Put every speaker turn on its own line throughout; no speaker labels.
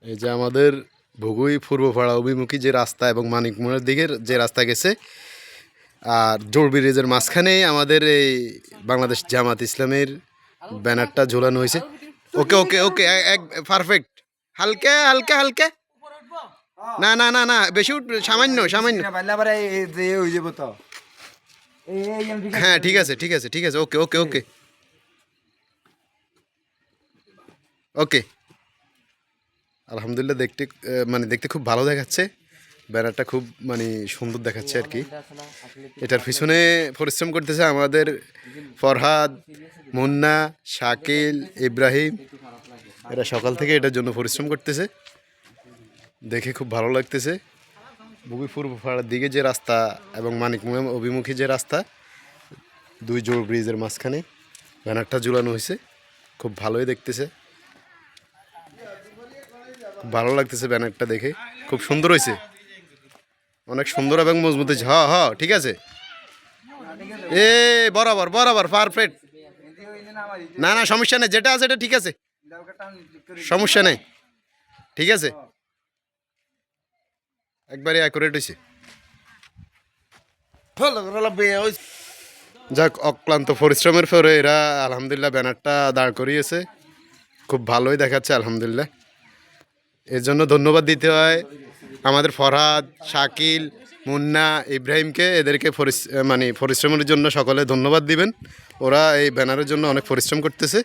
এই যে আমাদের ভুগুই পূর্বপাড়া অভিমুখী যে রাস্তা এবং মানিকমোড়ের দিকের যে রাস্তা গেছে, আর জোর ব্রিজের মাঝখানেই আমাদের এই বাংলাদেশ জামাত ইসলামের ব্যানারটা ঝোলানো হয়েছে। ওকে ওকে ওকে, এক পারফেক্ট। হালকা হালকা হালকা, না না না না বেশি সামান্য সামান্য। হ্যাঁ ঠিক আছে ঠিক আছে ঠিক আছে, ওকে ওকে ওকে ওকে। আলহামদুলিল্লাহ, দেখতে মানে দেখতে খুব ভালো দেখাচ্ছে। ব্যানারটা খুব মানে সুন্দর দেখাচ্ছে আর কি। এটার পিছনে পরিশ্রম করতেছে আমাদের ফরহাদ, মুন্না, শাকিল, ইব্রাহিম। এরা সকাল থেকে এটার জন্য পরিশ্রম করতেছে, দেখে খুব ভালো লাগতেছে। বুগিপুর পাড়ার দিকে যে রাস্তা এবং মানিকমোড় অভিমুখী যে রাস্তা, দুই জোড় ব্রিজের মাঝখানে ব্যানারটা ঝুলানো হয়েছে। খুব ভালোই দেখতেছে, খুব ভালো লাগতেছে ব্যানারটা দেখে। খুব সুন্দর হয়েছে, অনেক সুন্দর এবং মজবুত হয়েছে। হ হ ঠিক আছে, এ বরাবর বরাবর পারফেক্ট। না না সমস্যা নেই, যেটা আছে এটা ঠিক আছে, সমস্যা নেই, ঠিক আছে, একবারে অ্যাকুরেট হয়েছে। যাক, অক্লান্ত পরিশ্রমের পরে এরা আলহামদুলিল্লাহ ব্যানারটা দাঁড় করিয়েছে, খুব ভালোই দেখাচ্ছে আলহামদুলিল্লাহ। এর জন্য ধন্যবাদ দিতে হয় আমাদের ফরহাদ, শাকিল, মুন্না, ইব্রাহিমকে। এদেরকে মানে পরিশ্রমের জন্য সকলে ধন্যবাদ দিবেন। ওরা এই ব্যানারের জন্য অনেক পরিশ্রম করতেছে,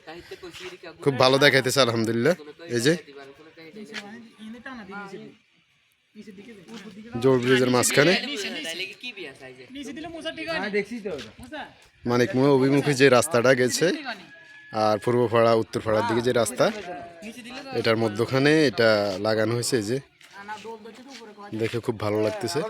খুব ভালো দেখাইতেছে আলহামদুলিল্লাহ। এই যে জোর ব্রিজের মাঝখানে মানিকমোড় অভিমুখী যে রাস্তাটা গেছে আর পূর্বপাড়া উত্তরপাড়ার দিকে যে রাস্তা, এটার মধ্যখানে এটা লাগানো হয়েছে। এই যে দেখে খুব ভালো লাগতেছে।